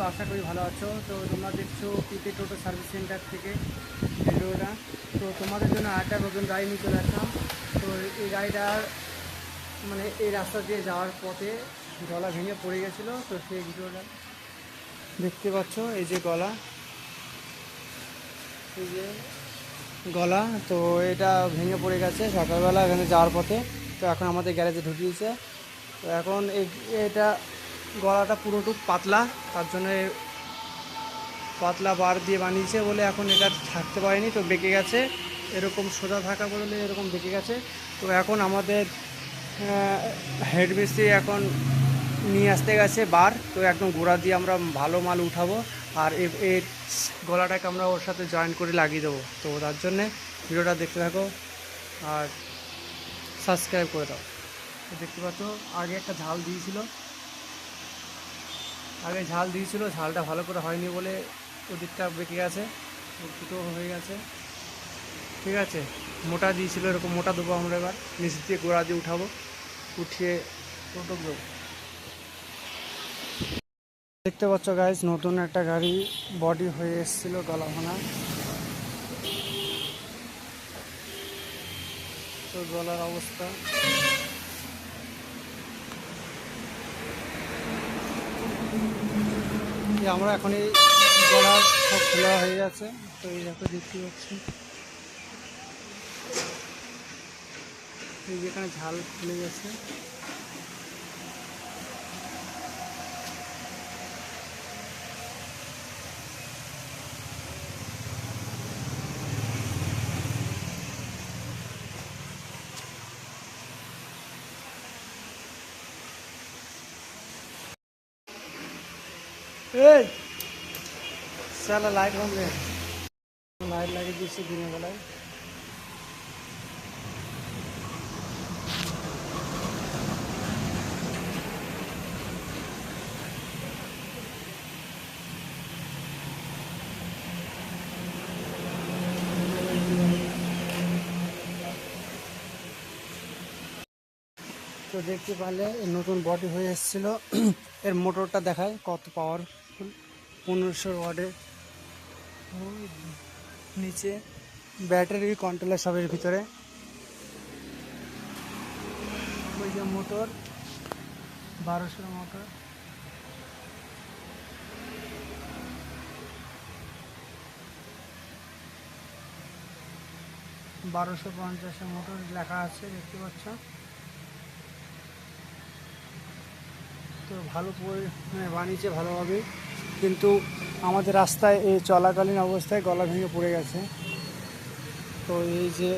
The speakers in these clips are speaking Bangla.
আশা করি ভালো আছো। তো তোমরা দেখছো পিতে টোটো সার্ভিস সেন্টার থেকে ভিডিওটা। তো তোমাদের জন্য আরেকটা নতুন গাড়ি নিয়ে চলে আসলাম। তো এই গাড়িটার মানে এই রাস্তা দিয়ে যাওয়ার পথে গলা ভেঙে পড়ে গেছিলো, তো সেই ভিডিওটা দেখতে পাচ্ছ। এই যে গলা, এই যে গলা, তো এটা ভেঙে পড়ে গেছে সকালবেলা এখানে যাওয়ার পথে। তো এখন আমাদের গ্যারেজে ঢুকিয়েছে। তো এখন এটা গলাটা পুরোটুক পাতলা, তার জন্য পাতলা বার দিয়ে বানিয়েছে বলে এখন এটা থাকতে পারেনি, তো বেঁকে গেছে। এরকম সোজা থাকা বদলে এরকম বেঁকে গেছে। তো এখন আমাদের হেড মিস্ত্রি এখন নিয়ে আসতে গেছে বার, তো একদম গোড়া দিয়ে আমরা ভালো মাল উঠাবো। আর এর গলাটাকে আমরা ওর সাথে জয়েন করে লাগিয়ে দেবো। তো তার জন্যে ভিডিওটা দেখতে থাকো আর সাবস্ক্রাইব করে দাও। তো দেখতে পাচ্ছ আগে একটা ঝাল দিয়েছিল, ঝালটা ভালো করে হয়নি বলে ওদিকটা বেঁকে গেছে, দুটো হয়ে গেছে। ঠিক আছে, মোটা দিয়েছিল, এরকম মোটা দেবো আমরা। এবার নিচ দিয়ে গোড়া দিয়ে উঠাবো, উঠিয়ে টোটো দেবো। দেখতে পাচ্ছ গাইজ, নতুন একটা গাড়ি বডি হয়ে এসেছিল গলা ভাঙা। তো গলার অবস্থা আমরা এখন এই গলার সব খোলা হয়ে গেছে। তো এই দেখো দেখতে পাচ্ছি, এই যেখানে ঝাল খুলে গেছে। এই সালা লাইট হবে, লাইট লাগিয়ে দিচ্ছি দিনের বেলায়। তো দেখতে পারলে নতুন বডি হয়ে এসেছিলো। এর মোটরটা দেখায় কত পাওয়ারফুল, 1500 ওয়াটের। নিচে ব্যাটারি কন্ট্রোলার সবের ভিতরে। ওই যে মোটর 1200 মোটর। $1250 মোটর লেখা আছে, দেখতে পাচ্ছ। তো ভালো বানিয়েছে ভালোভাবে, কিন্তু আমাদের রাস্তায় এই চলাকালীন অবস্থায় গলা ভেঙে পড়ে গেছে। তো এই যে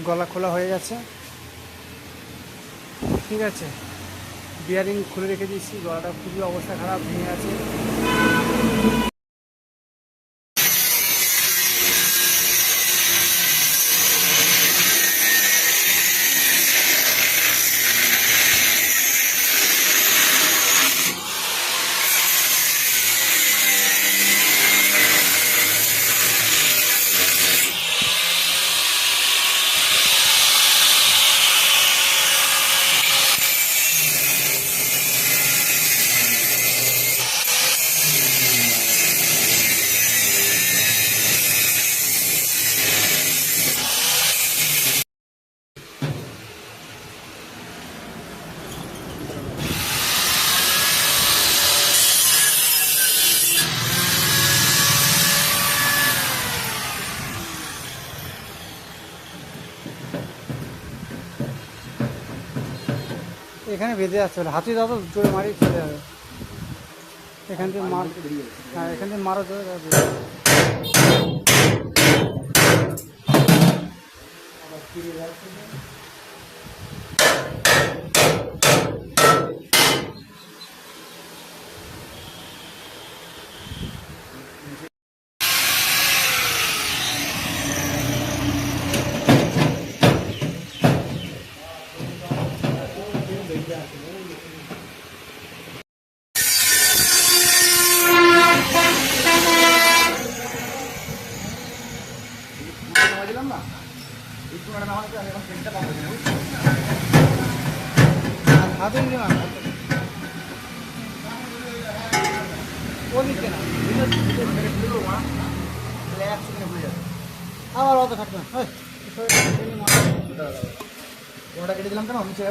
গলা খোলা হয়ে গেছে। ঠিক আছে, বিয়ারিং খুলে রেখে দিচ্ছি, গলাটা খুবই অবস্থা খারাপ, ভেঙে আছে। এখানে বেঁধে আসতে হবে, হাতি দাও জোরে মারি চলে যাবে। এখান থেকে মার, হ্যাঁ এখান থেকে মারো জোরে। হাতে ওদিকে না আবার অত খাটবে না ওটা কেটে দিলাম কেন আমি ছেড়ে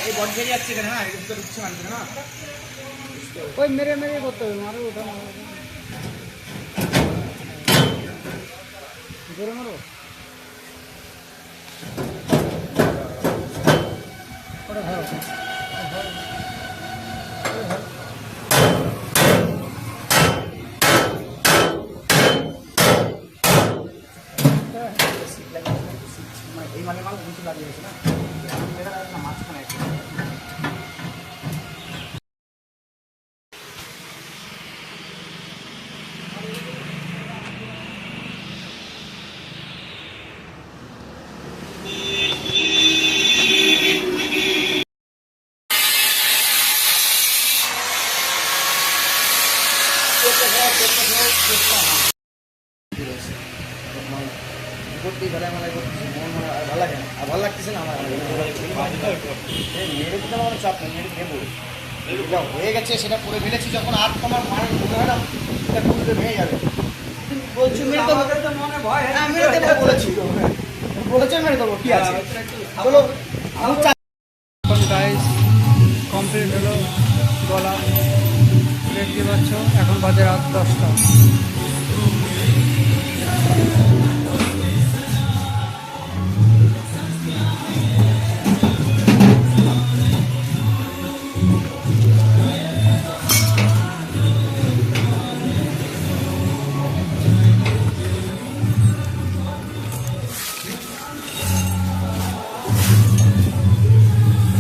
এই বডি বেরিয়ে যাচ্ছে এখানে, হ্যাঁ এটা ঢুকছে মানে না ওই মেরে মেরে করতে হবে মারো ওটা মারো জোরে মারো ওটা ধরো এই মানে মাল কিছু লাগিয়ে গেছে না মাঝখানে করতেই ভালো আমার ভালো লাগে না আর ভালো লাগতেছে না আমার মেরে দিতে আমার চাপ নেই, মেরে নেবো যেটা হয়ে গেছে সেটা করে ফেলেছি যখন আর তোমার মায়ের মনে হয় না এটা পুরো ভেঙে যাবে বলছি মেরে দেবো মনে ভয় হ্যাঁ মেরে দেবো বলেছি বলেছে মেরে দেবো কি আছে বলো আমি এখন গাইস কমপ্লিট হলো গলা দেখতে পাচ্ছ এখন বাজে রাত 10টা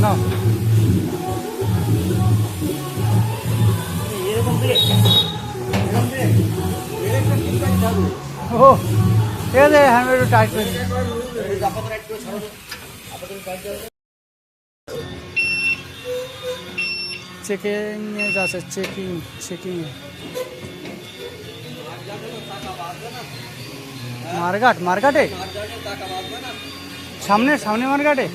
না ও ঠিক আছে হ্যান্ডমেড একটু টাইট করে চেকিং এ যাচ্ছে চেকিং মার্কেটে সামনে মার্কেটে